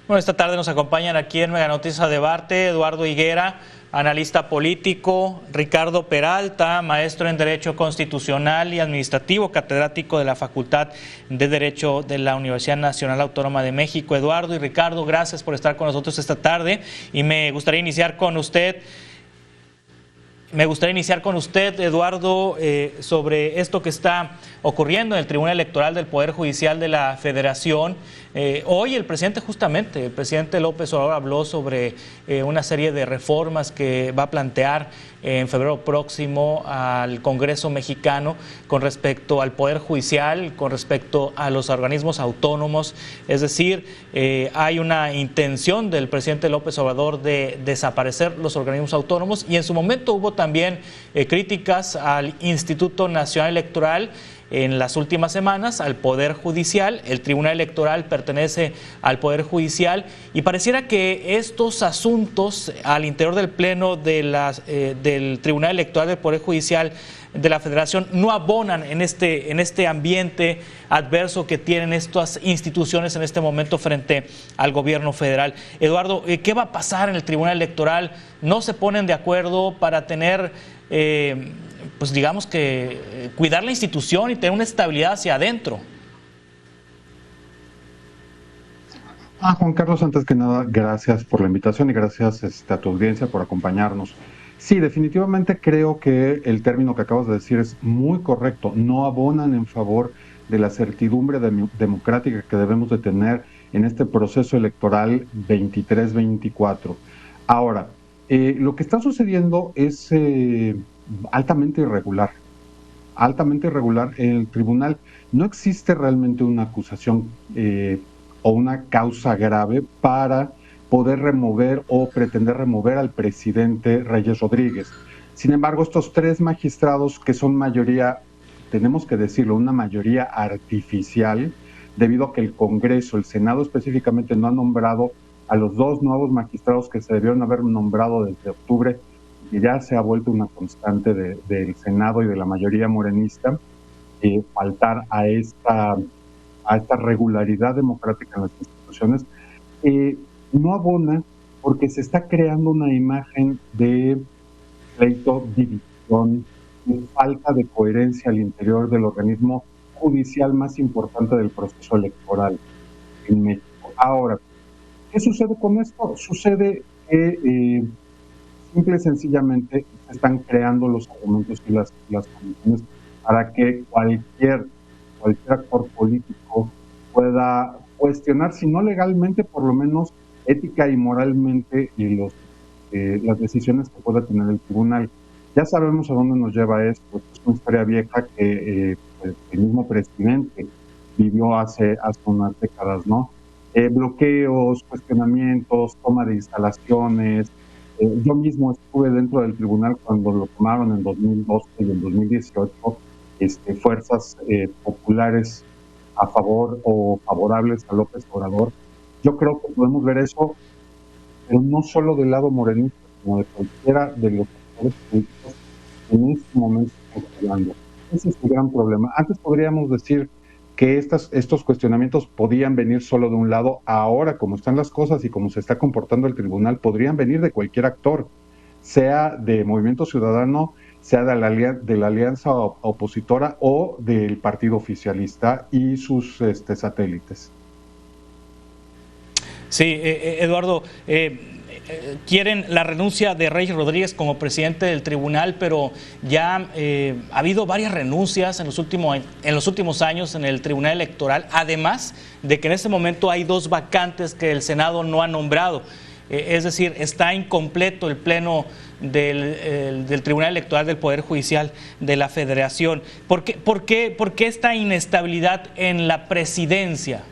Bueno, esta tarde nos acompañan aquí en Mega Noticias Debate Eduardo Higuera, analista político, Ricardo Peralta, maestro en Derecho Constitucional y Administrativo, catedrático de la Facultad de Derecho de la Universidad Nacional Autónoma de México. Eduardo y Ricardo, gracias por estar con nosotros esta tarde y me gustaría iniciar con usted, Eduardo, sobre esto que está ocurriendo en el Tribunal Electoral del Poder Judicial de la Federación. Hoy el presidente López Obrador habló sobre una serie de reformas que va a plantear en febrero próximo al Congreso mexicano con respecto al Poder Judicial, con respecto a los organismos autónomos. Es decir, hay una intención del presidente López Obrador de desaparecer los organismos autónomos y en su momento hubo también críticas al Instituto Nacional Electoral. En las últimas semanas al Poder Judicial, el Tribunal Electoral pertenece al Poder Judicial y pareciera que estos asuntos al interior del Pleno del Tribunal Electoral del Poder Judicial de la Federación no abonan en este ambiente adverso que tienen estas instituciones en este momento frente al gobierno federal. Eduardo, ¿qué va a pasar en el Tribunal Electoral? ¿No se ponen de acuerdo para tener pues digamos que cuidar la institución y tener una estabilidad hacia adentro? Juan Carlos, antes que nada, gracias por la invitación y gracias a tu audiencia por acompañarnos. Sí, definitivamente creo que el término que acabas de decir es muy correcto. No abonan en favor de la certidumbre democrática que debemos de tener en este proceso electoral 23-24. Ahora, lo que está sucediendo es altamente irregular en el tribunal. No existe realmente una acusación o una causa grave para poder remover o pretender remover al presidente Reyes Rodríguez. Sin embargo, estos tres magistrados que son mayoría, tenemos que decirlo, una mayoría artificial, debido a que el Congreso, el Senado específicamente, no ha nombrado a los dos nuevos magistrados que se debieron haber nombrado desde octubre, y ya se ha vuelto una constante del Senado y de la mayoría morenista, faltar a esta regularidad democrática en las instituciones, no abona porque se está creando una imagen de pleito, división, de falta de coherencia al interior del organismo judicial más importante del proceso electoral en México. Ahora, ¿qué sucede con esto? Sucede que simple y sencillamente se están creando los argumentos y las condiciones para que cualquier actor político pueda cuestionar, si no legalmente, por lo menos ética y moralmente, y las decisiones que pueda tener el tribunal. Ya sabemos a dónde nos lleva esto. Es una historia vieja que pues, el mismo presidente vivió hace unas décadas, ¿no? Bloqueos, cuestionamientos, toma de instalaciones. Yo mismo estuve dentro del tribunal cuando lo tomaron en 2012 y en 2018, fuerzas populares a favor o favorables a López Obrador. Yo creo que podemos ver eso, pero no solo del lado morenista, sino de cualquiera de los actores políticos que en este momento están hablando. Ese es el gran problema. Antes podríamos decir que estos cuestionamientos podían venir solo de un lado. Ahora, como están las cosas y como se está comportando el tribunal, podrían venir de cualquier actor, sea de Movimiento Ciudadano, sea de la alianza opositora o del partido oficialista y sus satélites. Sí, Eduardo, quieren la renuncia de Reyes Rodríguez como presidente del tribunal, pero ya ha habido varias renuncias en los últimos años en el Tribunal Electoral, además de que en este momento hay dos vacantes que el Senado no ha nombrado. Es decir, está incompleto el pleno del Tribunal Electoral del Poder Judicial de la Federación. ¿Por qué esta inestabilidad en la presidencia?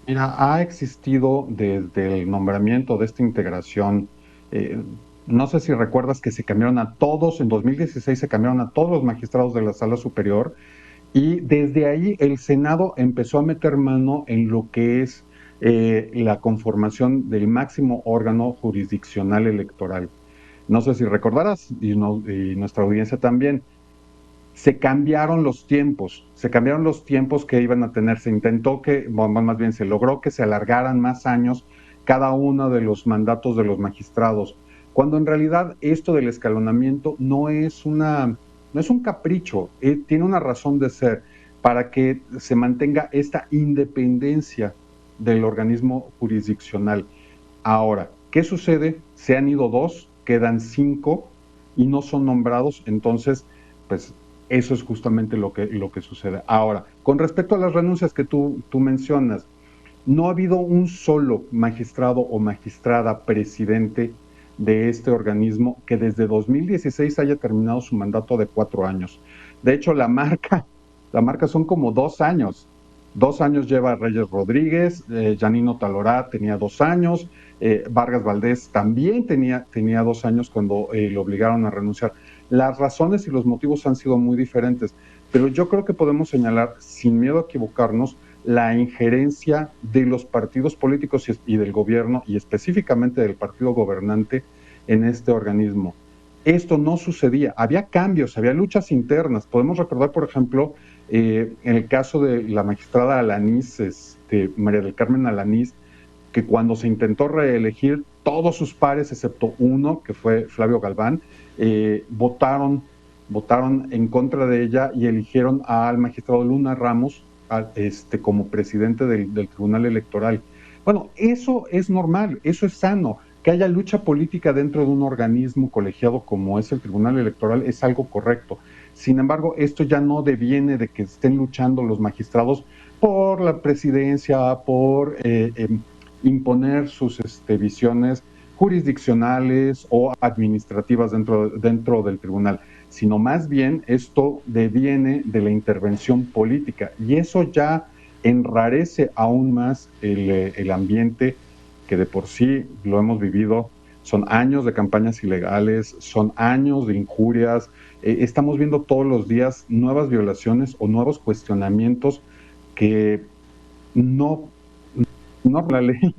Mira, ha existido desde el nombramiento de esta integración, no sé si recuerdas que se cambiaron a todos, en 2016 se cambiaron a todos los magistrados de la Sala Superior, y desde ahí el Senado empezó a meter mano en lo que es la conformación del máximo órgano jurisdiccional electoral. No sé si recordarás, y nuestra audiencia también, se cambiaron los tiempos que iban a tener, se intentó que, bueno, más bien se logró que se alargaran más años cada uno de los mandatos de los magistrados, cuando en realidad esto del escalonamiento no es un capricho, tiene una razón de ser para que se mantenga esta independencia del organismo jurisdiccional. Ahora, ¿qué sucede? Se han ido 2, quedan 5 y no son nombrados, entonces, pues eso es justamente lo que sucede. Ahora, con respecto a las renuncias que tú mencionas, no ha habido un solo magistrado o magistrada presidente de este organismo que desde 2016 haya terminado su mandato de 4 años. De hecho, la marca son como 2 años. 2 años lleva Reyes Rodríguez, Janino Talorá tenía 2 años, Vargas Valdés también tenía 2 años cuando lo obligaron a renunciar. Las razones y los motivos han sido muy diferentes, pero yo creo que podemos señalar, sin miedo a equivocarnos, la injerencia de los partidos políticos y del gobierno, y específicamente del partido gobernante, en este organismo. Esto no sucedía, había cambios, había luchas internas. Podemos recordar, por ejemplo, en el caso de la magistrada Alanís, María del Carmen Alanís, que cuando se intentó reelegir, todos sus pares, excepto uno, que fue Flavio Galván, votaron en contra de ella y eligieron al magistrado Luna Ramos como presidente del Tribunal Electoral. Bueno, eso es normal, eso es sano. Que haya lucha política dentro de un organismo colegiado como es el Tribunal Electoral es algo correcto. Sin embargo, esto ya no deviene de que estén luchando los magistrados por la presidencia, por imponer sus visiones jurisdiccionales o administrativas dentro del tribunal, sino más bien esto deviene de la intervención política, y eso ya enrarece aún más el ambiente que de por sí lo hemos vivido. Son años de campañas ilegales, son años de injurias, estamos viendo todos los días nuevas violaciones o nuevos cuestionamientos que no la ley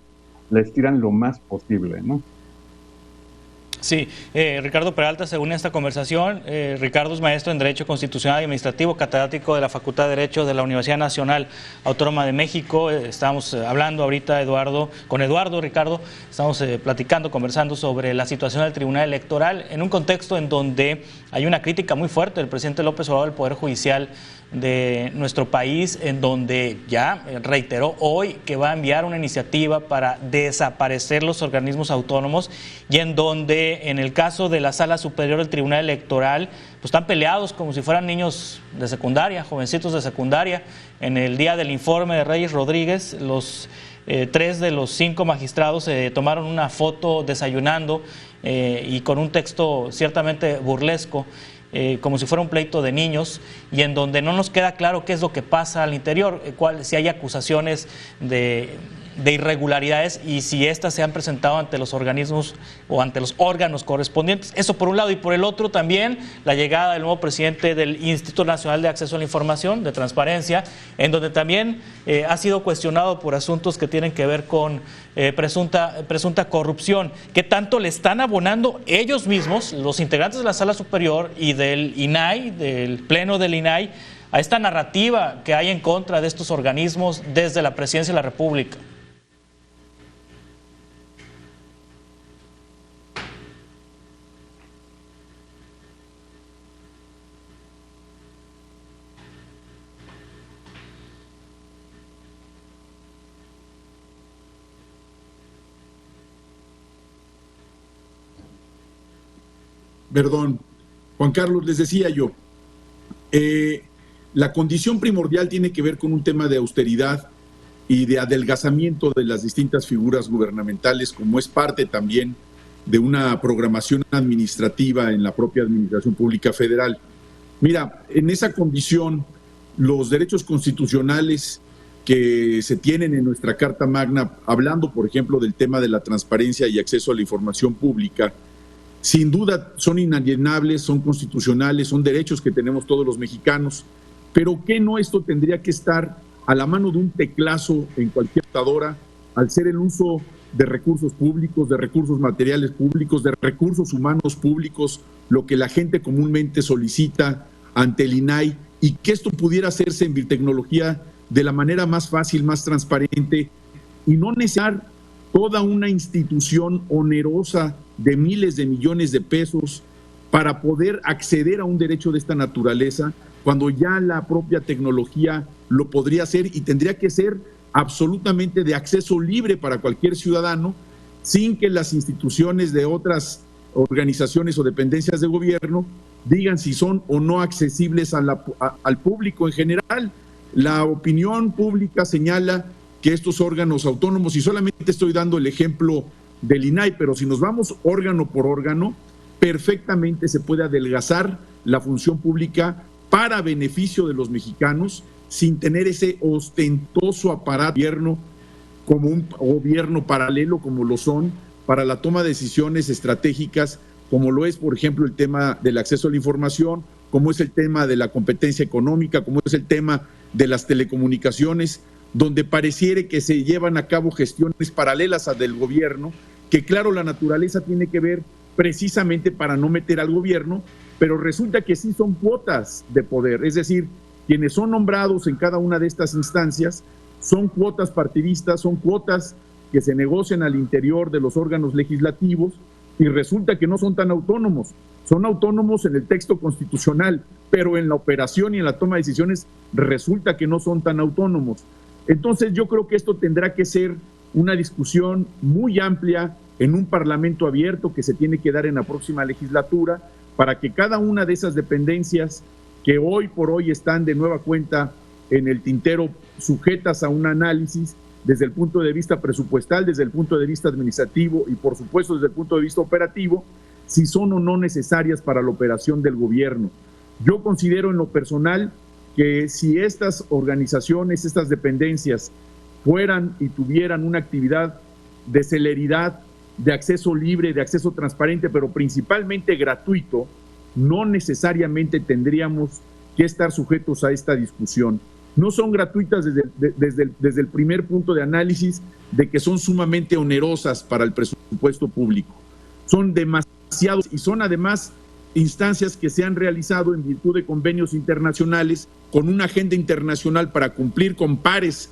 la estiran lo más posible, ¿no? Sí, Ricardo Peralta, según esta conversación, Ricardo es maestro en Derecho Constitucional y Administrativo, catedrático de la Facultad de Derecho de la Universidad Nacional Autónoma de México. Estamos hablando ahorita, con Eduardo, Ricardo, estamos platicando, conversando sobre la situación del Tribunal Electoral en un contexto en donde hay una crítica muy fuerte del presidente López Obrador del Poder Judicial de nuestro país, en donde ya reiteró hoy que va a enviar una iniciativa para desaparecer los organismos autónomos, y en donde en el caso de la Sala Superior del Tribunal Electoral pues están peleados como si fueran niños de secundaria, jovencitos de secundaria. En el día del informe de Reyes Rodríguez, los 3 de los 5 magistrados tomaron una foto desayunando y con un texto ciertamente burlesco, como si fuera un pleito de niños, y en donde no nos queda claro qué es lo que pasa al interior, si hay acusaciones de irregularidades y si éstas se han presentado ante los organismos o ante los órganos correspondientes. Eso por un lado, y por el otro también la llegada del nuevo presidente del Instituto Nacional de Acceso a la Información, de Transparencia, en donde también ha sido cuestionado por asuntos que tienen que ver con presunta corrupción. ¿Qué tanto le están abonando ellos mismos, los integrantes de la Sala Superior y del INAI, del Pleno del INAI, a esta narrativa que hay en contra de estos organismos desde la Presidencia de la República? Perdón, Juan Carlos, les decía yo, la condición primordial tiene que ver con un tema de austeridad y de adelgazamiento de las distintas figuras gubernamentales, como es parte también de una programación administrativa en la propia Administración Pública Federal. Mira, en esa condición, los derechos constitucionales que se tienen en nuestra Carta Magna, hablando, por ejemplo, del tema de la transparencia y acceso a la información pública, sin duda son inalienables, son constitucionales, son derechos que tenemos todos los mexicanos, pero ¿qué no esto tendría que estar a la mano de un teclazo en cualquier computadora, al ser el uso de recursos públicos, de recursos materiales públicos, de recursos humanos públicos, lo que la gente comúnmente solicita ante el INAI y que esto pudiera hacerse en biotecnología de la manera más fácil, más transparente y no necesitar toda una institución onerosa de miles de millones de pesos para poder acceder a un derecho de esta naturaleza, cuando ya la propia tecnología lo podría hacer y tendría que ser absolutamente de acceso libre para cualquier ciudadano, sin que las instituciones de otras organizaciones o dependencias de gobierno digan si son o no accesibles al público en general. La opinión pública señala que estos órganos autónomos, y solamente estoy dando el ejemplo del INAI, pero si nos vamos órgano por órgano, perfectamente se puede adelgazar la función pública para beneficio de los mexicanos, sin tener ese ostentoso aparato de gobierno como un gobierno paralelo, como lo son, para la toma de decisiones estratégicas, como lo es, por ejemplo, el tema del acceso a la información, como es el tema de la competencia económica, como es el tema de las telecomunicaciones, donde pareciere que se llevan a cabo gestiones paralelas a del gobierno, que claro, la naturaleza tiene que ver precisamente para no meter al gobierno, pero resulta que sí son cuotas de poder, es decir, quienes son nombrados en cada una de estas instancias son cuotas partidistas, son cuotas que se negocian al interior de los órganos legislativos y resulta que no son tan autónomos. Son autónomos en el texto constitucional, pero en la operación y en la toma de decisiones resulta que no son tan autónomos. Entonces yo creo que esto tendrá que ser una discusión muy amplia en un parlamento abierto que se tiene que dar en la próxima legislatura para que cada una de esas dependencias que hoy por hoy están de nueva cuenta en el tintero sujetas a un análisis desde el punto de vista presupuestal, desde el punto de vista administrativo y por supuesto desde el punto de vista operativo, si son o no necesarias para la operación del gobierno. Yo considero en lo personal que si estas organizaciones, estas dependencias fueran y tuvieran una actividad de celeridad, de acceso libre, de acceso transparente, pero principalmente gratuito, no necesariamente tendríamos que estar sujetos a esta discusión. No son gratuitas desde el primer punto de análisis de que son sumamente onerosas para el presupuesto público. Son demasiados y son además instancias que se han realizado en virtud de convenios internacionales con una agenda internacional para cumplir con pares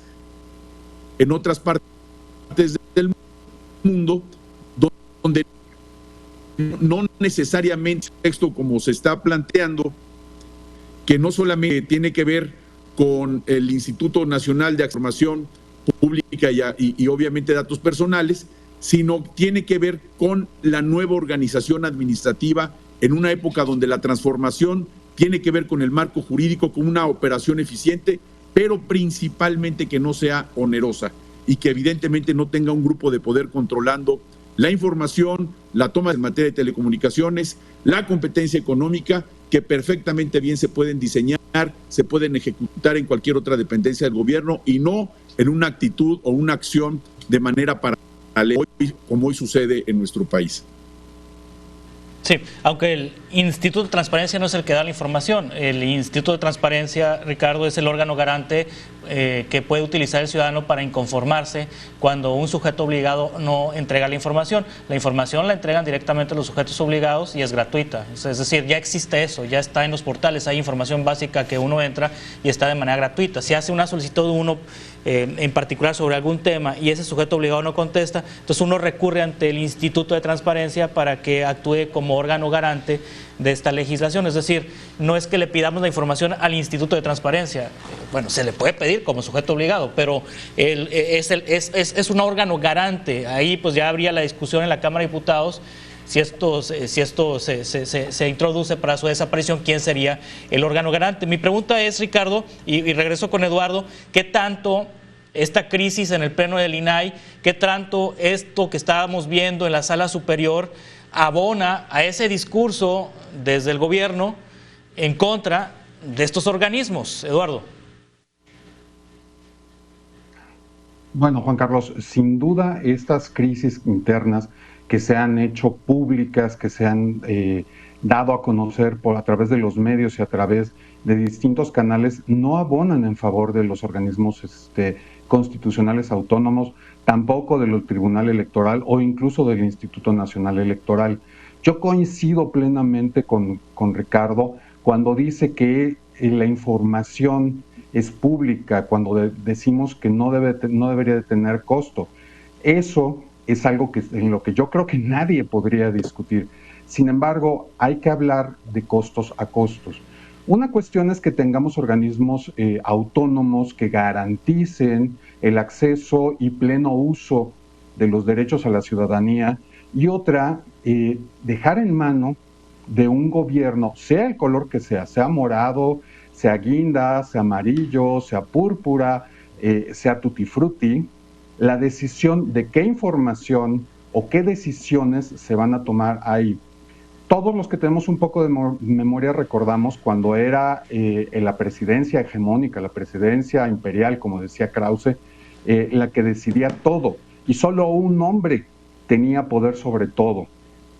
en otras partes del mundo, donde no necesariamente texto como se está planteando, que no solamente tiene que ver con el Instituto Nacional de Información Pública y obviamente datos personales, sino tiene que ver con la nueva organización administrativa en una época donde la transformación tiene que ver con el marco jurídico, con una operación eficiente, pero principalmente que no sea onerosa y que evidentemente no tenga un grupo de poder controlando la información, la toma en materia de telecomunicaciones, la competencia económica, que perfectamente bien se pueden diseñar, se pueden ejecutar en cualquier otra dependencia del gobierno y no en una actitud o una acción de manera paralela, como hoy sucede en nuestro país. Sí, aunque el Instituto de Transparencia no es el que da la información. El Instituto de Transparencia, Ricardo, es el órgano garante que puede utilizar el ciudadano para inconformarse cuando un sujeto obligado no entrega la información. La información la entregan directamente los sujetos obligados y es gratuita. Es decir, ya existe eso, ya está en los portales, hay información básica que uno entra y está de manera gratuita. Si hace una solicitud uno en particular sobre algún tema y ese sujeto obligado no contesta, entonces uno recurre ante el Instituto de Transparencia para que actúe como órgano garante de esta legislación. Es decir, no es que le pidamos la información al Instituto de Transparencia, bueno, se le puede pedir como sujeto obligado, pero es un órgano garante. Ahí pues ya habría la discusión en la Cámara de Diputados si esto se introduce para su desaparición, ¿quién sería el órgano garante? Mi pregunta es, Ricardo, y regreso con Eduardo, ¿qué tanto esta crisis en el pleno del INAI, qué tanto esto que estábamos viendo en la sala superior abona a ese discurso desde el gobierno en contra de estos organismos? Eduardo. Bueno, Juan Carlos, sin duda estas crisis internas que se han hecho públicas, que se han dado a conocer a través de los medios y a través de distintos canales, no abonan en favor de los organismos constitucionales autónomos, tampoco del Tribunal Electoral o incluso del Instituto Nacional Electoral. Yo coincido plenamente con Ricardo cuando dice que la información es pública, cuando decimos que no debería de tener costo. Eso es algo en lo que yo creo que nadie podría discutir. Sin embargo, hay que hablar de costos a costos. Una cuestión es que tengamos organismos autónomos que garanticen el acceso y pleno uso de los derechos a la ciudadanía, y otra, dejar en mano de un gobierno, sea el color que sea morado, sea guinda, sea amarillo, sea púrpura, sea tutti frutti, la decisión de qué información o qué decisiones se van a tomar ahí. Todos los que tenemos un poco de memoria recordamos cuando era la presidencia hegemónica, la presidencia imperial, como decía Krause, la que decidía todo, y solo un hombre tenía poder sobre todo.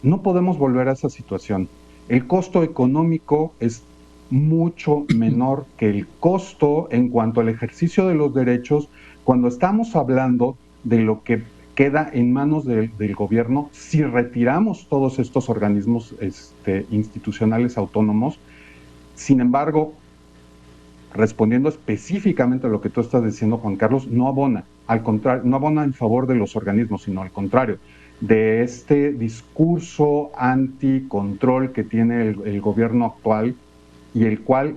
No podemos volver a esa situación. El costo económico es mucho menor que el costo en cuanto al ejercicio de los derechos cuando estamos hablando de lo que queda en manos del gobierno si retiramos todos estos organismos institucionales autónomos. Sin embargo, respondiendo específicamente a lo que tú estás diciendo, Juan Carlos, no abona, al contrario, no abona en favor de los organismos, sino al contrario, de este discurso anticontrol que tiene el gobierno actual, y el cual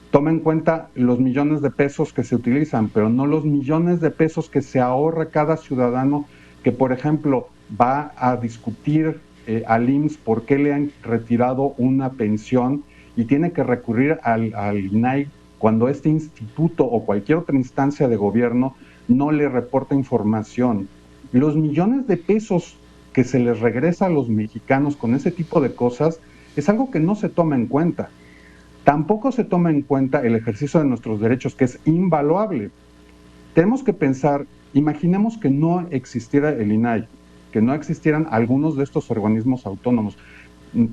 toma en cuenta los millones de pesos que se utilizan, pero no los millones de pesos que se ahorra cada ciudadano que, por ejemplo, va a discutir al IMSS por qué le han retirado una pensión y tiene que recurrir al INAI cuando este instituto o cualquier otra instancia de gobierno no le reporta información. Los millones de pesos que se les regresa a los mexicanos con ese tipo de cosas es algo que no se toma en cuenta. Tampoco se toma en cuenta el ejercicio de nuestros derechos, que es invaluable. Tenemos que pensar, imaginemos que no existiera el INAI, que no existieran algunos de estos organismos autónomos.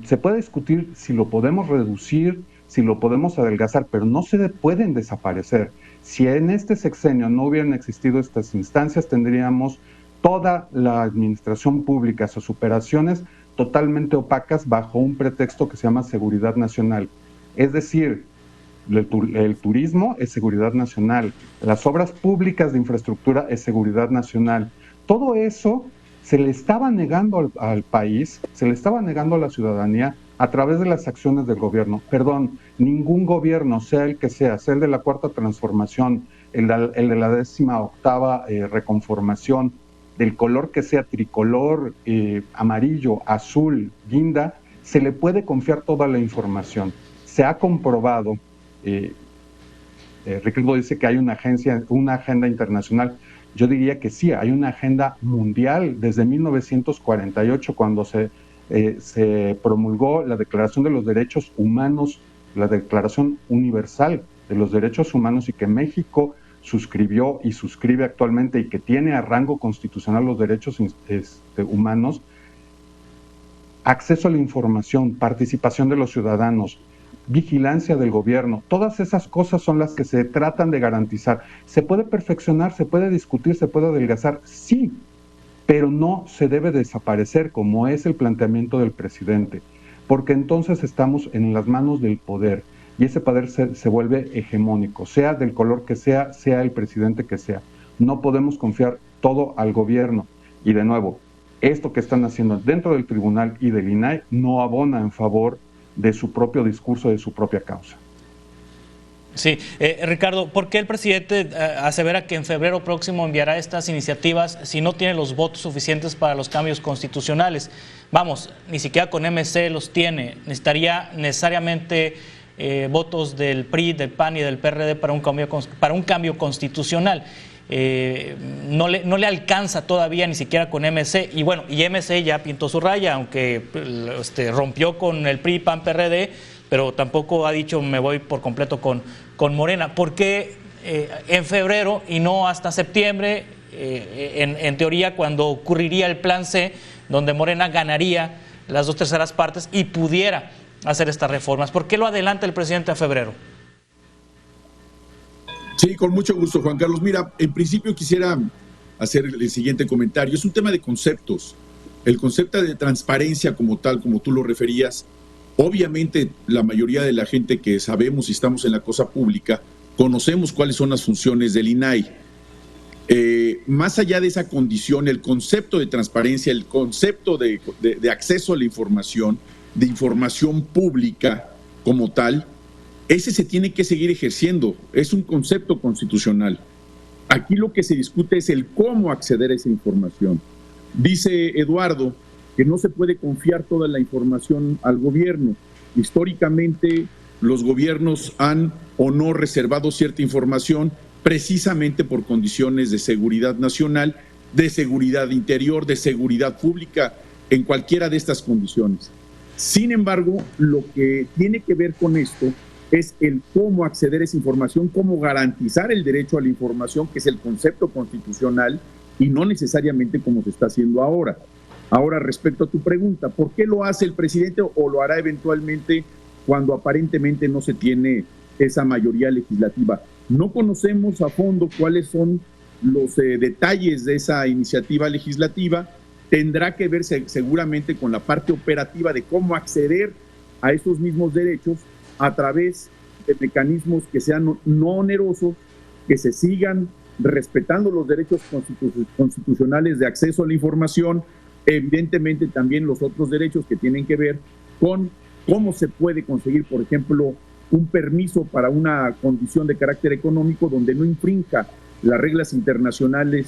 Se puede discutir si lo podemos reducir, si lo podemos adelgazar, pero no se pueden desaparecer. Si en este sexenio no hubieran existido estas instancias, tendríamos toda la administración pública, sus operaciones totalmente opacas bajo un pretexto que se llama seguridad nacional. Es decir, el turismo es seguridad nacional, las obras públicas de infraestructura es seguridad nacional. Todo eso se le estaba negando al país, se le estaba negando a la ciudadanía a través de las acciones del gobierno. Perdón, ningún gobierno, sea el que sea el de la Cuarta Transformación, el de la 18ª Reconformación, del color que sea, tricolor, amarillo, azul, guinda, se le puede confiar toda la información. Se ha comprobado, Ricardo dice que hay una agenda internacional. Yo diría que sí, hay una agenda mundial desde 1948, cuando se promulgó la Declaración de los Derechos Humanos, la Declaración Universal de los Derechos Humanos, y que México suscribió y suscribe actualmente, y que tiene a rango constitucional los derechos humanos. Acceso a la información, participación de los ciudadanos, vigilancia del gobierno, todas esas cosas son las que se tratan de garantizar. ¿Se puede perfeccionar, se puede discutir, se puede adelgazar? Sí, pero no se debe desaparecer, como es el planteamiento del presidente, porque entonces estamos en las manos del poder, y ese poder se vuelve hegemónico, sea del color que sea el presidente que sea. No podemos confiar todo al gobierno. Y de nuevo, esto que están haciendo dentro del tribunal y del INAI no abona en favor de su propio discurso, de su propia causa. Sí, Ricardo, ¿por qué el presidente asevera que en febrero próximo enviará estas iniciativas si no tiene los votos suficientes para los cambios constitucionales? Vamos, ni siquiera con MC los tiene. Necesitaría necesariamente votos del PRI, del PAN y del PRD para un cambio constitucional. No le alcanza todavía ni siquiera con MC, y bueno, y MC ya pintó su raya, aunque rompió con el PRI, PAN, PRD, pero tampoco ha dicho me voy por completo con Morena. ¿Por qué en febrero y no hasta septiembre, en teoría, cuando ocurriría el plan C, donde Morena ganaría las 2/3 partes y pudiera hacer estas reformas? ¿Por qué lo adelanta el presidente a febrero? Sí, con mucho gusto, Juan Carlos. Mira, en principio quisiera hacer el siguiente comentario. Es un tema de conceptos. El concepto de transparencia como tal, como tú lo referías, Obviamente, la mayoría de la gente que sabemos y estamos en la cosa pública, conocemos cuáles son las funciones del INAI. Más allá de esa condición, el concepto de transparencia, el concepto de acceso a la información, de información pública como tal, ese se tiene que seguir ejerciendo. Es un concepto constitucional. Aquí lo que se discute es el cómo acceder a esa información. Dice Eduardo que no se puede confiar toda la información al gobierno. Históricamente, los gobiernos han o no reservado cierta información precisamente por condiciones de seguridad nacional, de seguridad interior, de seguridad pública, en cualquiera de estas condiciones. Sin embargo, lo que tiene que ver con esto es el cómo acceder a esa información, cómo garantizar el derecho a la información, que es el concepto constitucional, y no necesariamente como se está haciendo ahora. Ahora, respecto a tu pregunta, ¿por qué lo hace el presidente o lo hará eventualmente cuando aparentemente no se tiene esa mayoría legislativa? No conocemos a fondo cuáles son los detalles de esa iniciativa legislativa. Tendrá que verse seguramente con la parte operativa de cómo acceder a esos mismos derechos a través de mecanismos que sean no onerosos, que se sigan respetando los derechos constitucionales de acceso a la información, evidentemente también los otros derechos que tienen que ver con cómo se puede conseguir, por ejemplo, un permiso para una condición de carácter económico donde no infrinja las reglas internacionales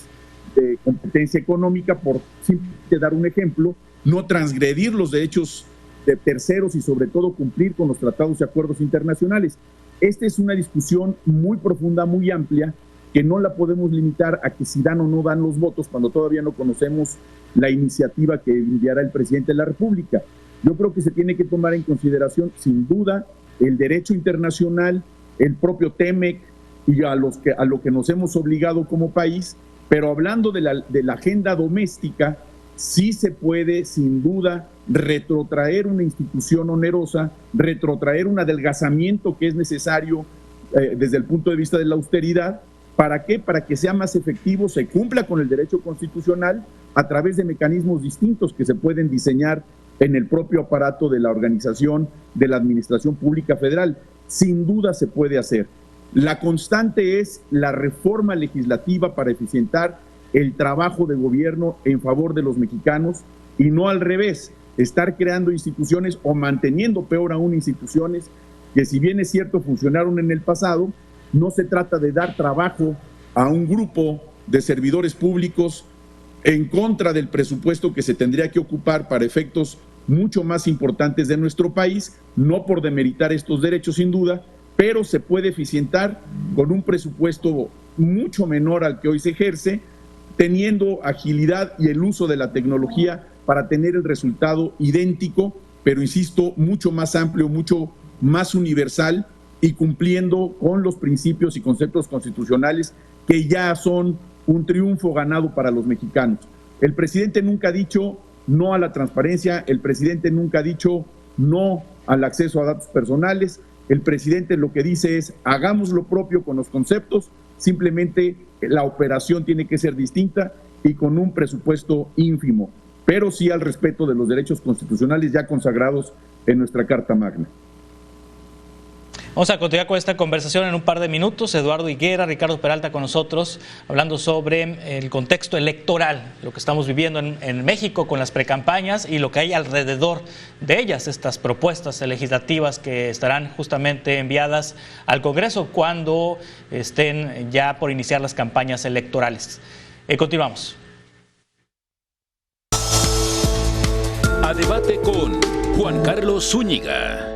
de competencia económica, por simplemente dar un ejemplo, no transgredir los derechos de terceros y sobre todo cumplir con los tratados y acuerdos internacionales. Esta es una discusión muy profunda, muy amplia, que no la podemos limitar a que si dan o no dan los votos cuando todavía no conocemos la iniciativa que enviará el presidente de la República. Yo creo que se tiene que tomar en consideración, sin duda, el derecho internacional, el propio TEMEC y a lo que nos hemos obligado como país, pero hablando de la agenda doméstica, sí se puede, sin duda, retrotraer una institución onerosa, retrotraer un adelgazamiento que es necesario desde el punto de vista de la austeridad. ¿Para qué? Para que sea más efectivo, se cumpla con el derecho constitucional a través de mecanismos distintos que se pueden diseñar en el propio aparato de la organización de la Administración Pública Federal. Sin duda se puede hacer. La constante es la reforma legislativa para eficientar el trabajo de gobierno en favor de los mexicanos y no al revés, estar creando instituciones o manteniendo, peor aún, instituciones que, si bien es cierto, funcionaron en el pasado, no se trata de dar trabajo a un grupo de servidores públicos en contra del presupuesto que se tendría que ocupar para efectos mucho más importantes de nuestro país, no por demeritar estos derechos sin duda, pero se puede eficientar con un presupuesto mucho menor al que hoy se ejerce, teniendo agilidad y el uso de la tecnología para tener el resultado idéntico, pero insisto, mucho más amplio, mucho más universal y cumpliendo con los principios y conceptos constitucionales que ya son un triunfo ganado para los mexicanos. El presidente nunca ha dicho no a la transparencia, el presidente nunca ha dicho no al acceso a datos personales, el presidente lo que dice es hagamos lo propio con los conceptos, simplemente la operación tiene que ser distinta y con un presupuesto ínfimo, pero sí al respeto de los derechos constitucionales ya consagrados en nuestra Carta Magna. Vamos a continuar con esta conversación en un par de minutos. Eduardo Higuera, Ricardo Peralta con nosotros, hablando sobre el contexto electoral, lo que estamos viviendo en México con las precampañas y lo que hay alrededor de ellas, estas propuestas legislativas que estarán justamente enviadas al Congreso cuando estén ya por iniciar las campañas electorales. Continuamos. A debate con Juan Carlos Zúñiga.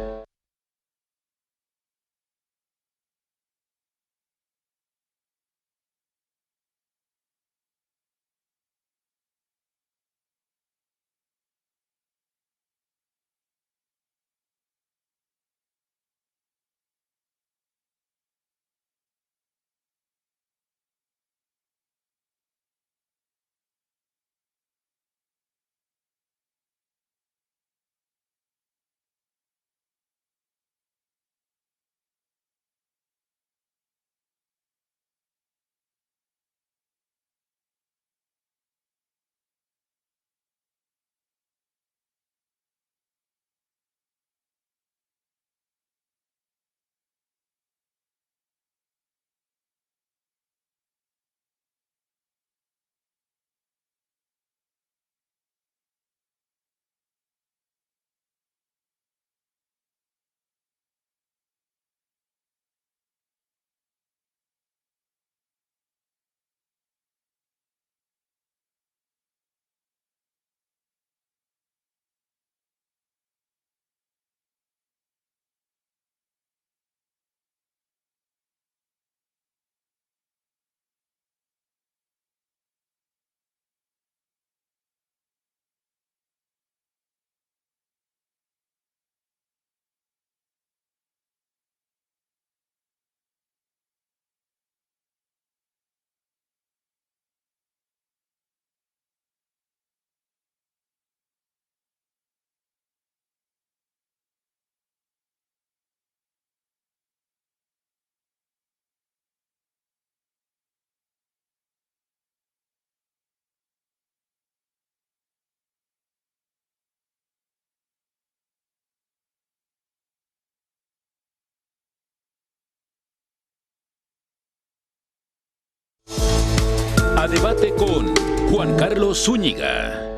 A Debate con Juan Carlos Zúñiga.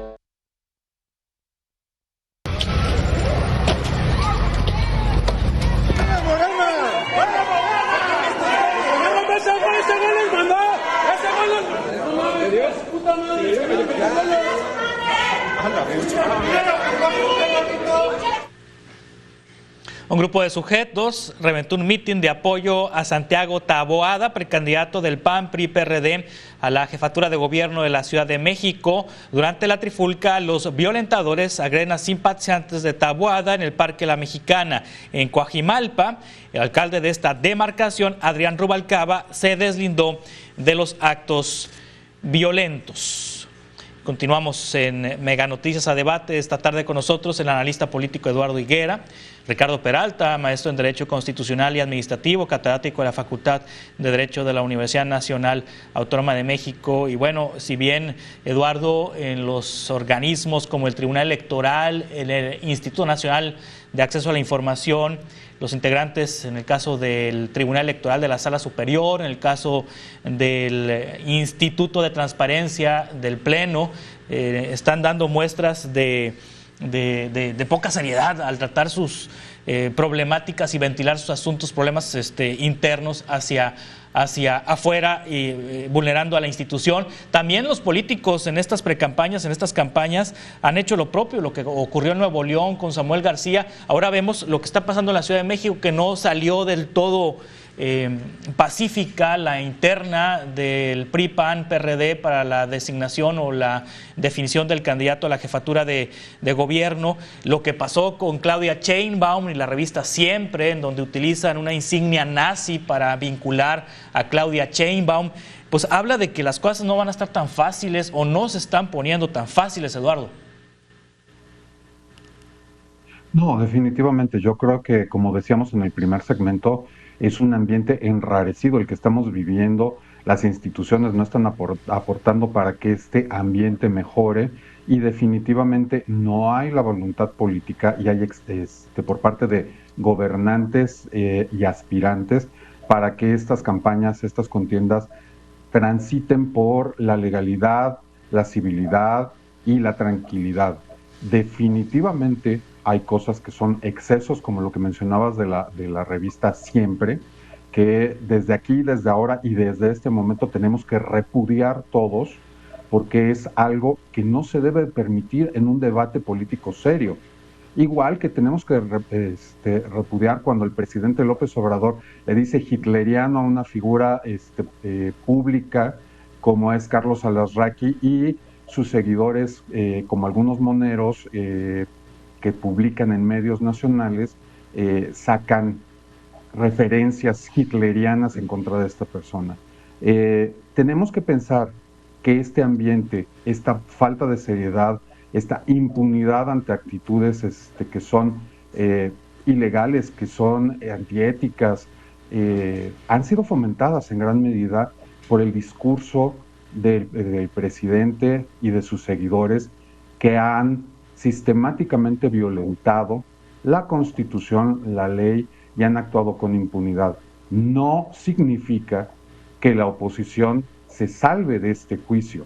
Un grupo de sujetos reventó un mitin de apoyo a Santiago Taboada, precandidato del PAN, PRI, PRD a la jefatura de gobierno de la Ciudad de México. Durante la trifulca, los violentadores agreden a simpatizantes de Taboada en el Parque La Mexicana. En Coajimalpa, el alcalde de esta demarcación, Adrián Rubalcaba, se deslindó de los actos violentos. Continuamos en Mega Noticias a Debate. Esta tarde con nosotros el analista político Eduardo Higuera, Ricardo Peralta, maestro en Derecho Constitucional y Administrativo, catedrático de la Facultad de Derecho de la Universidad Nacional Autónoma de México. Y bueno, si bien, Eduardo, en los organismos como el Tribunal Electoral, el Instituto Nacional de Acceso a la Información, los integrantes, en el caso del Tribunal Electoral de la Sala Superior, en el caso del Instituto de Transparencia del Pleno, están dando muestras de poca seriedad al tratar sus problemáticas y ventilar sus asuntos, problemas internos hacia afuera y vulnerando a la institución. También los políticos en estas precampañas, en estas campañas, han hecho lo propio, lo que ocurrió en Nuevo León con Samuel García. Ahora vemos lo que está pasando en la Ciudad de México, que no salió del todo pacífica la interna del PRI, PAN, PRD para la designación o la definición del candidato a la jefatura de gobierno. Lo que pasó con Claudia Sheinbaum y la revista Siempre, en donde utilizan una insignia nazi para vincular a Claudia Sheinbaum, pues habla de que las cosas no van a estar tan fáciles o no se están poniendo tan fáciles, Eduardo. No, definitivamente. Yo creo que, como decíamos en el primer segmento, es un ambiente enrarecido el que estamos viviendo. Las instituciones no están aportando para que este ambiente mejore y definitivamente no hay la voluntad política y hay por parte de gobernantes y aspirantes para que estas campañas, estas contiendas transiten por la legalidad, la civilidad y la tranquilidad. Definitivamente hay cosas que son excesos, como lo que mencionabas de la revista Siempre, que desde aquí, desde ahora y desde este momento tenemos que repudiar todos, porque es algo que no se debe permitir en un debate político serio. Igual que tenemos que repudiar cuando el presidente López Obrador le dice hitleriano a una figura pública como es Carlos Alarraqui y sus seguidores, como algunos moneros que publican en medios nacionales, sacan referencias hitlerianas en contra de esta persona. Tenemos que pensar que este ambiente, esta falta de seriedad, esta impunidad ante actitudes que son ilegales, que son antiéticas, han sido fomentadas en gran medida por el discurso del presidente y de sus seguidores, que han sistemáticamente violentado la Constitución, la ley, y han actuado con impunidad. No significa que la oposición se salve de este juicio.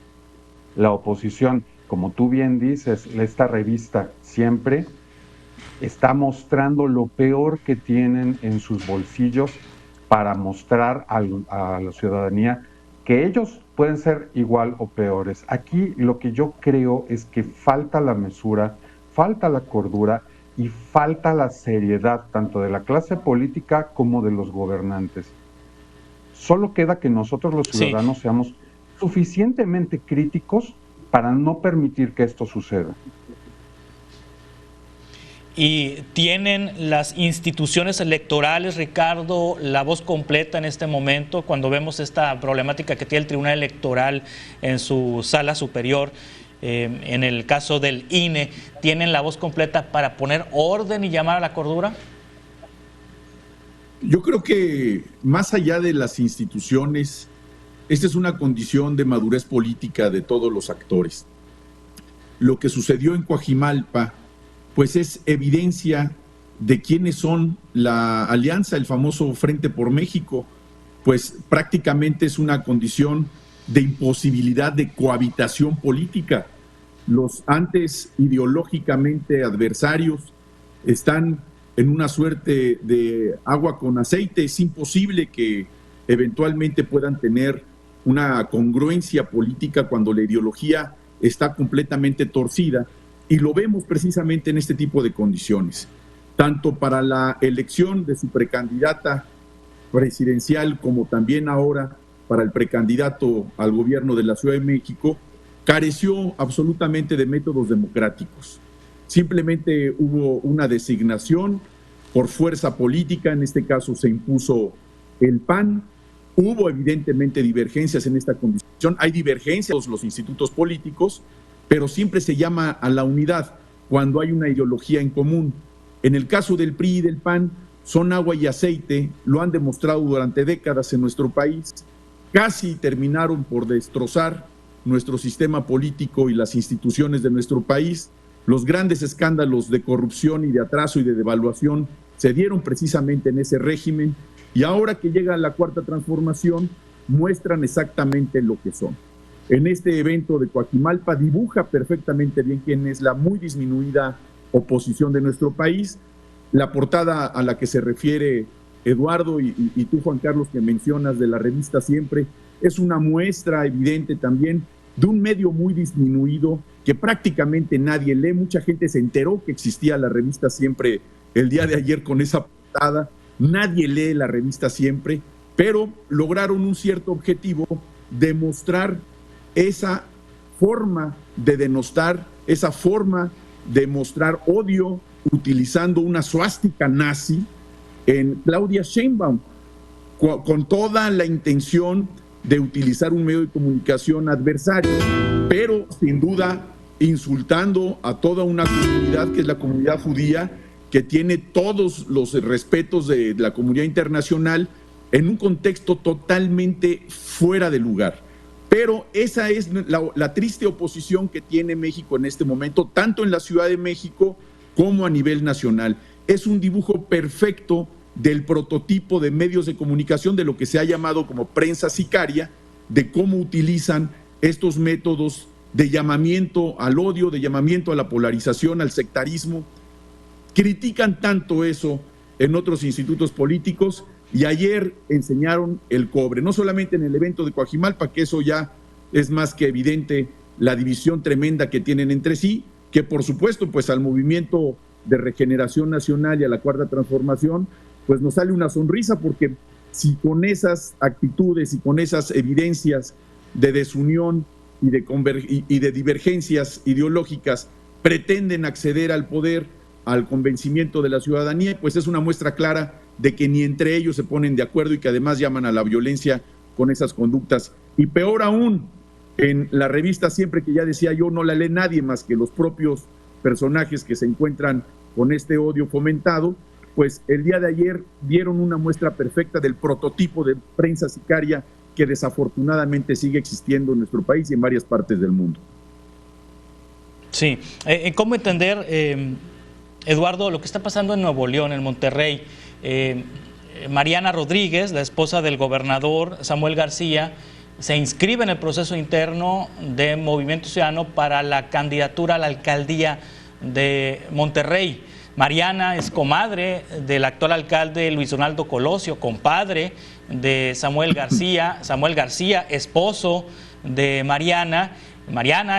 La oposición, como tú bien dices, esta revista Siempre está mostrando lo peor que tienen en sus bolsillos para mostrar a la ciudadanía que ellos pueden ser igual o peores. Aquí lo que yo creo es que falta la mesura, falta la cordura y falta la seriedad tanto de la clase política como de los gobernantes. Solo queda que nosotros los ciudadanos seamos suficientemente críticos para no permitir que esto suceda. Y tienen las instituciones electorales, Ricardo, la voz completa en este momento cuando vemos esta problemática que tiene el Tribunal Electoral en su sala superior. En el caso del INE, ¿tienen la voz completa para poner orden y llamar a la cordura? Yo creo que más allá de las instituciones, esta es una condición de madurez política de todos los actores. Lo que sucedió en Coajimalpa, pues es evidencia de quiénes son la alianza, el famoso Frente por México, pues prácticamente es una condición de imposibilidad de cohabitación política. Los antes ideológicamente adversarios están en una suerte de agua con aceite. Es imposible que eventualmente puedan tener una congruencia política cuando la ideología está completamente torcida, y lo vemos precisamente en este tipo de condiciones. Tanto para la elección de su precandidata presidencial como también ahora para el precandidato al gobierno de la Ciudad de México, careció absolutamente de métodos democráticos. Simplemente hubo una designación por fuerza política, en este caso se impuso el PAN. Hubo evidentemente divergencias en esta condición, hay divergencias en los institutos políticos, pero siempre se llama a la unidad cuando hay una ideología en común. En el caso del PRI y del PAN, son agua y aceite, lo han demostrado durante décadas en nuestro país, casi terminaron por destrozar nuestro sistema político y las instituciones de nuestro país. Los grandes escándalos de corrupción y de atraso y de devaluación se dieron precisamente en ese régimen, y ahora que llega la Cuarta Transformación muestran exactamente lo que son. En este evento de Coajimalpa dibuja perfectamente bien quién es la muy disminuida oposición de nuestro país. La portada a la que se refiere Eduardo y tú, Juan Carlos, que mencionas de la revista Siempre, es una muestra evidente también de un medio muy disminuido que prácticamente nadie lee. Mucha gente se enteró que existía la revista Siempre el día de ayer con esa portada. Nadie lee la revista Siempre, pero lograron un cierto objetivo: demostrar esa forma de denostar, esa forma de mostrar odio utilizando una suástica nazi en Claudia Sheinbaum, con toda la intención de utilizar un medio de comunicación adversario, pero sin duda insultando a toda una comunidad que es la comunidad judía, que tiene todos los respetos de la comunidad internacional, en un contexto totalmente fuera de lugar. Pero esa es la triste oposición que tiene México en este momento, tanto en la Ciudad de México como a nivel nacional. Es un dibujo perfecto del prototipo de medios de comunicación, de lo que se ha llamado como prensa sicaria, de cómo utilizan estos métodos de llamamiento al odio, de llamamiento a la polarización, al sectarismo. Critican tanto eso en otros institutos políticos, y ayer enseñaron el cobre, no solamente en el evento de Coajimalpa, que eso ya es más que evidente, la división tremenda que tienen entre sí, que por supuesto pues al Movimiento de Regeneración Nacional y a la Cuarta Transformación pues nos sale una sonrisa, porque si con esas actitudes y con esas evidencias de desunión y de divergencias ideológicas pretenden acceder al poder, al convencimiento de la ciudadanía, pues es una muestra clara de que ni entre ellos se ponen de acuerdo, y que además llaman a la violencia con esas conductas. Y peor aún, en la revista Siempre, que ya decía yo, no la lee nadie más que los propios personajes que se encuentran con este odio fomentado, pues el día de ayer dieron una muestra perfecta del prototipo de prensa sicaria que desafortunadamente sigue existiendo en nuestro país y en varias partes del mundo. Sí, ¿cómo entender, Eduardo, lo que está pasando en Nuevo León, en Monterrey? Mariana Rodríguez, la esposa del gobernador Samuel García, se inscribe en el proceso interno de Movimiento Ciudadano para la candidatura a la alcaldía de Monterrey. Mariana es comadre del actual alcalde Luis Donaldo Colosio, compadre de Samuel García, esposo de Mariana,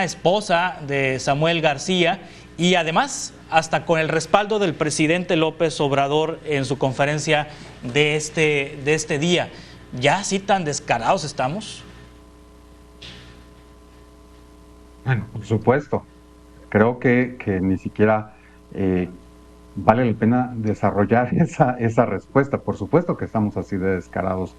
esposa de Samuel García, y además hasta con el respaldo del presidente López Obrador en su conferencia de este día. ¿Ya así tan descarados estamos? Bueno, por supuesto. Creo que ni siquiera vale la pena desarrollar esa respuesta. Por supuesto que estamos así de descarados.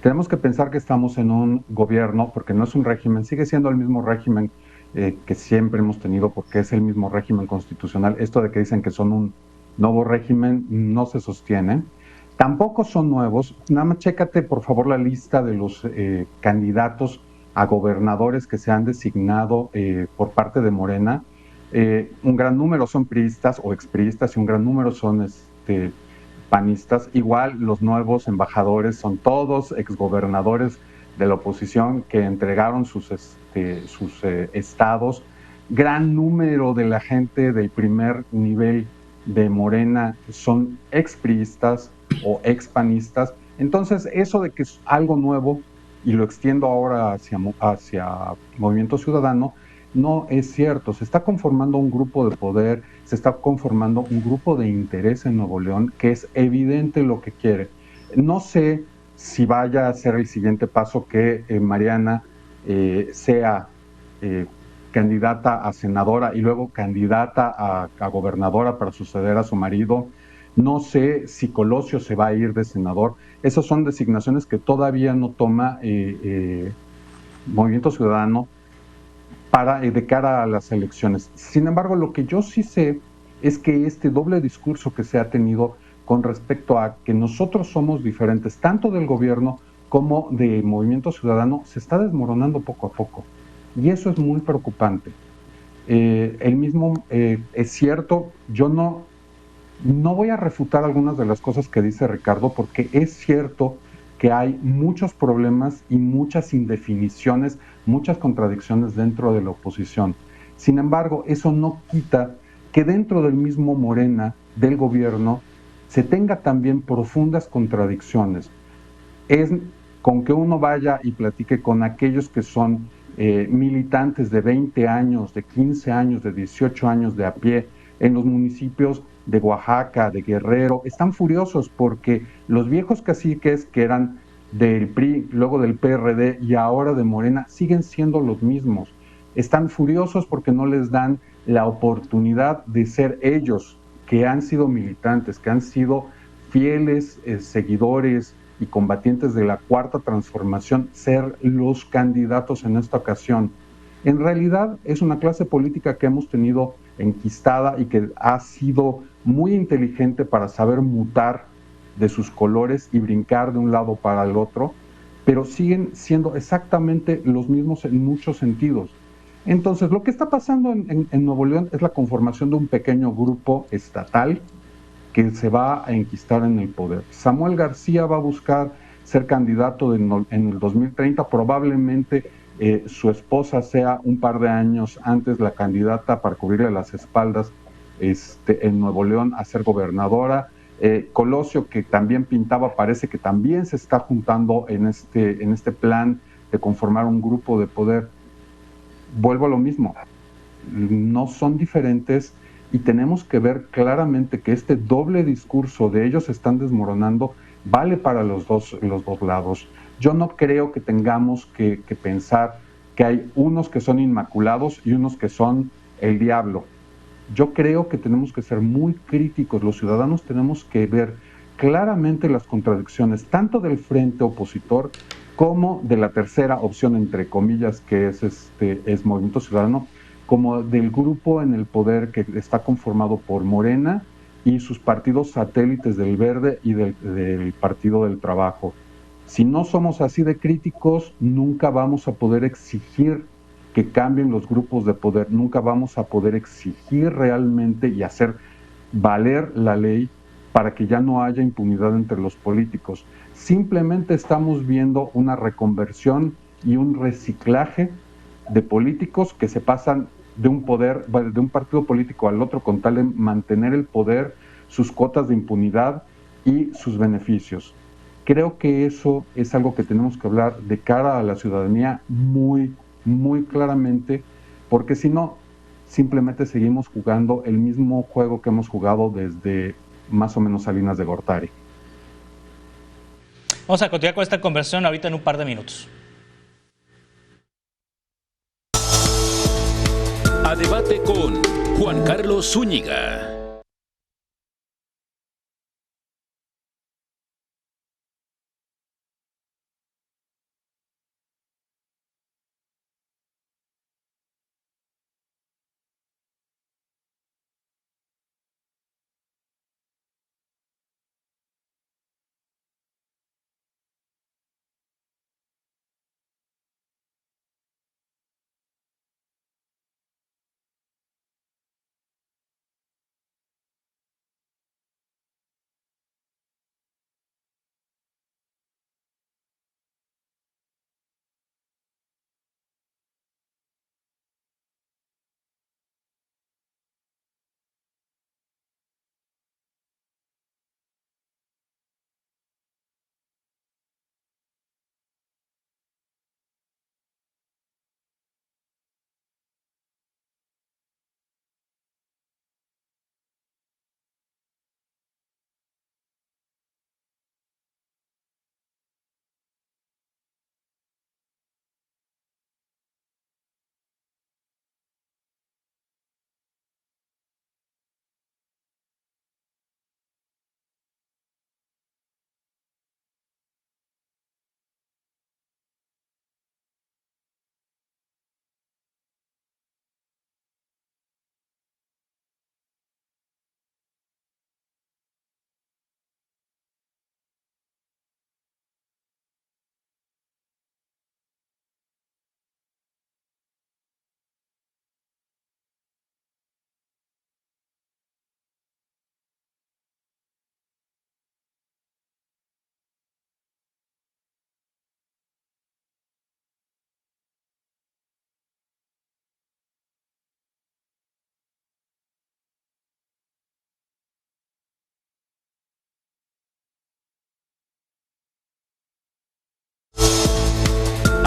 Tenemos que pensar que estamos en un gobierno, porque no es un régimen, sigue siendo el mismo régimen que siempre hemos tenido, porque es el mismo régimen constitucional. Esto de que dicen que son un nuevo régimen no se sostiene. Tampoco son nuevos. Nada más chécate, por favor, la lista de los candidatos a gobernadores que se han designado por parte de Morena. Un gran número son priistas o expriistas y un gran número son panistas. Igual los nuevos embajadores son todos exgobernadores de la oposición que entregaron sus estados. Gran número de la gente del primer nivel de Morena son expriistas o expanistas. Entonces, eso de que es algo nuevo, y lo extiendo ahora hacia Movimiento Ciudadano, no es cierto. Se está conformando un grupo de poder, se está conformando un grupo de interés en Nuevo León, que es evidente lo que quiere. No sé si vaya a ser el siguiente paso que Mariana sea eh, candidata a senadora y luego candidata a gobernadora para suceder a su marido. No sé si Colosio se va a ir de senador. Esas son designaciones que todavía no toma Movimiento Ciudadano de cara a las elecciones. Sin embargo, lo que yo sí sé es que este doble discurso que se ha tenido con respecto a que nosotros somos diferentes, tanto del gobierno como de Movimiento Ciudadano, se está desmoronando poco a poco. Y eso es muy preocupante. Es cierto, yo no voy a refutar algunas de las cosas que dice Ricardo, porque es cierto que hay muchos problemas y muchas indefiniciones, muchas contradicciones dentro de la oposición. Sin embargo, eso no quita que dentro del mismo Morena, del gobierno, se tenga también profundas contradicciones. Es con que uno vaya y platique con aquellos que son militantes de 20 años, de 15 años, de 18 años de a pie en los municipios de Oaxaca, de Guerrero, están furiosos porque los viejos caciques que eran del PRI, luego del PRD y ahora de Morena, siguen siendo los mismos. Están furiosos porque no les dan la oportunidad de ser ellos, que han sido militantes, que han sido fieles seguidores y combatientes de la Cuarta Transformación, ser los candidatos en esta ocasión. En realidad es una clase política que hemos tenido enquistada y que ha sido muy inteligente para saber mutar de sus colores y brincar de un lado para el otro, pero siguen siendo exactamente los mismos en muchos sentidos. Entonces, lo que está pasando en Nuevo León es la conformación de un pequeño grupo estatal que se va a enquistar en el poder. Samuel García va a buscar ser candidato en el 2030, probablemente su esposa sea un par de años antes la candidata para cubrirle las espaldas en Nuevo León a ser gobernadora. Colosio, que también pintaba, parece que también se está juntando en este plan de conformar un grupo de poder. Vuelvo a lo mismo, no son diferentes y tenemos que ver claramente que este doble discurso de ellos se están desmoronando vale para los dos lados. Yo no creo que tengamos que pensar que hay unos que son inmaculados y unos que son el diablo. Yo creo que tenemos que ser muy críticos, los ciudadanos tenemos que ver claramente las contradicciones tanto del frente opositor como de la tercera opción, entre comillas, que es Movimiento Ciudadano, como del grupo en el poder que está conformado por Morena y sus partidos satélites del Verde y del Partido del Trabajo. Si no somos así de críticos, nunca vamos a poder exigir que cambien los grupos de poder, nunca vamos a poder exigir realmente y hacer valer la ley para que ya no haya impunidad entre los políticos. Simplemente estamos viendo una reconversión y un reciclaje de políticos que se pasan de un poder, de un partido político al otro con tal de mantener el poder, sus cuotas de impunidad y sus beneficios. Creo que eso es algo que tenemos que hablar de cara a la ciudadanía muy claramente, porque si no, simplemente seguimos jugando el mismo juego que hemos jugado desde más o menos Salinas de Gortari. Vamos a continuar con esta conversación ahorita en un par de minutos. A debate con Juan Carlos Zúñiga.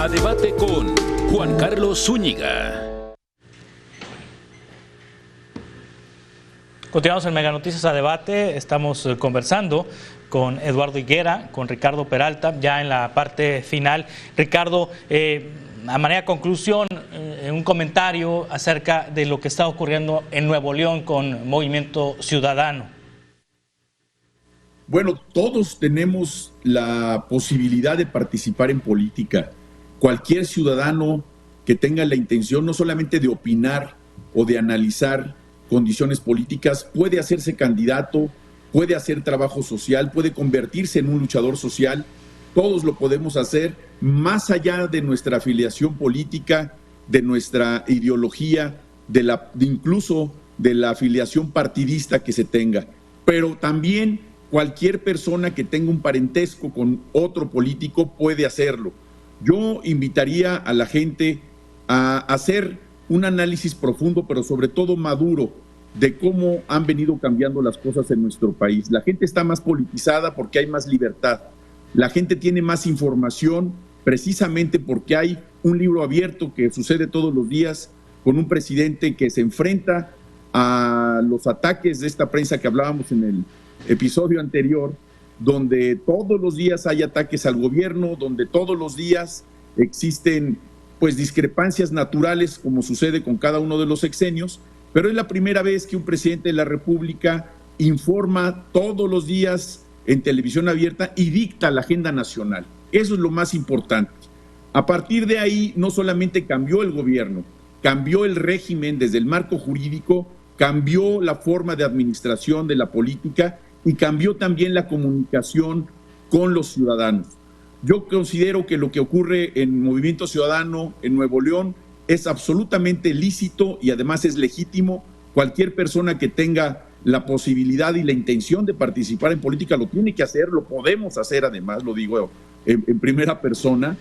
A Debate con Juan Carlos Zúñiga. Continuamos en Mega Noticias a Debate. Estamos conversando con Eduardo Higuera, con Ricardo Peralta, ya en la parte final. Ricardo, a manera de conclusión, un comentario acerca de lo que está ocurriendo en Nuevo León con Movimiento Ciudadano. Bueno, todos tenemos la posibilidad de participar en política. Cualquier ciudadano que tenga la intención no solamente de opinar o de analizar condiciones políticas puede hacerse candidato, puede hacer trabajo social, puede convertirse en un luchador social. Todos lo podemos hacer más allá de nuestra afiliación política, de nuestra ideología, incluso de la afiliación partidista que se tenga. Pero también cualquier persona que tenga un parentesco con otro político puede hacerlo. Yo invitaría a la gente a hacer un análisis profundo, pero sobre todo maduro, de cómo han venido cambiando las cosas en nuestro país. La gente está más politizada porque hay más libertad. La gente tiene más información precisamente porque hay un libro abierto que sucede todos los días con un presidente que se enfrenta a los ataques de esta prensa que hablábamos en el episodio anterior, donde todos los días hay ataques al gobierno, donde todos los días existen pues discrepancias naturales como sucede con cada uno de los sexenios, pero es la primera vez que un presidente de la República informa todos los días en televisión abierta y dicta la agenda nacional. Eso es lo más importante. A partir de ahí no solamente cambió el gobierno, cambió el régimen desde el marco jurídico, cambió la forma de administración de la política y cambió también la comunicación con los ciudadanos. Yo considero que lo que ocurre en Movimiento Ciudadano en Nuevo León es absolutamente lícito y además es legítimo. Cualquier persona que tenga la posibilidad y la intención de participar en política lo tiene que hacer, lo podemos hacer además, lo digo en primera persona,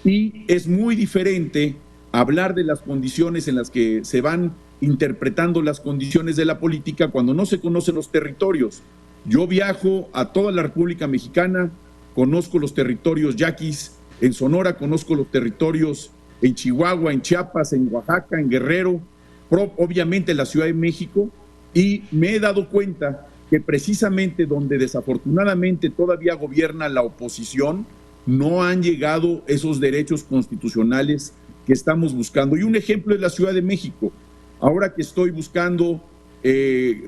y es muy diferente hablar de las condiciones en las que se van interpretando las condiciones de la política cuando no se conocen los territorios. Yo viajo a toda la República Mexicana, conozco los territorios yaquis, en Sonora conozco los territorios en Chihuahua, en Chiapas, en Oaxaca, en Guerrero, obviamente en la Ciudad de México, y me he dado cuenta que precisamente donde desafortunadamente todavía gobierna la oposición, no han llegado esos derechos constitucionales que estamos buscando. Y un ejemplo es la Ciudad de México. Ahora que estoy buscando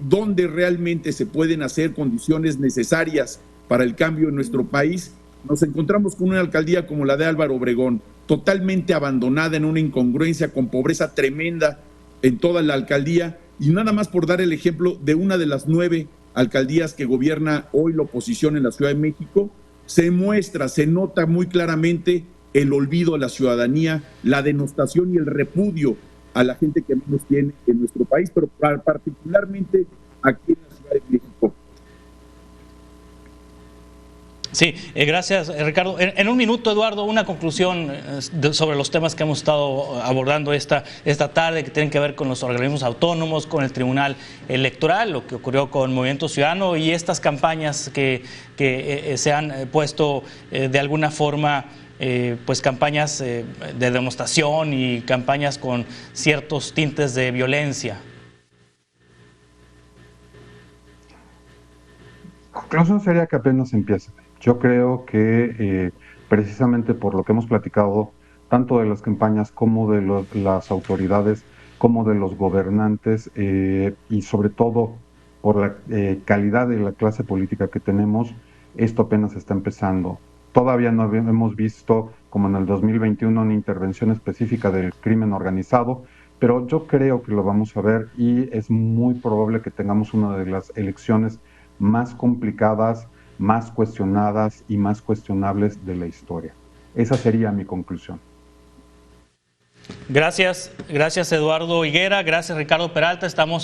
dónde realmente se pueden hacer condiciones necesarias para el cambio en nuestro país, nos encontramos con una alcaldía como la de Álvaro Obregón, totalmente abandonada en una incongruencia, con pobreza tremenda en toda la alcaldía, y nada más por dar el ejemplo de una de las 9 alcaldías que gobierna hoy la oposición en la Ciudad de México, se nota muy claramente el olvido a la ciudadanía, la denostación y el repudio a la gente que menos tiene en nuestro país, pero particularmente aquí en la Ciudad de México. Sí, gracias Ricardo. En un minuto, Eduardo, una conclusión sobre los temas que hemos estado abordando esta tarde, que tienen que ver con los organismos autónomos, con el Tribunal Electoral, lo que ocurrió con Movimiento Ciudadano y estas campañas que se han puesto de alguna forma, pues campañas de demostración y campañas con ciertos tintes de violencia. La conclusión sería que apenas empieza. Yo creo que precisamente por lo que hemos platicado, tanto de las campañas como de las autoridades, como de los gobernantes, y sobre todo por la calidad de la clase política que tenemos, esto apenas está empezando. Todavía no hemos visto, como en el 2021, una intervención específica del crimen organizado, pero yo creo que lo vamos a ver y es muy probable que tengamos una de las elecciones más complicadas, más cuestionadas y más cuestionables de la historia. Esa sería mi conclusión. Gracias Eduardo Higuera, gracias Ricardo Peralta, estamos en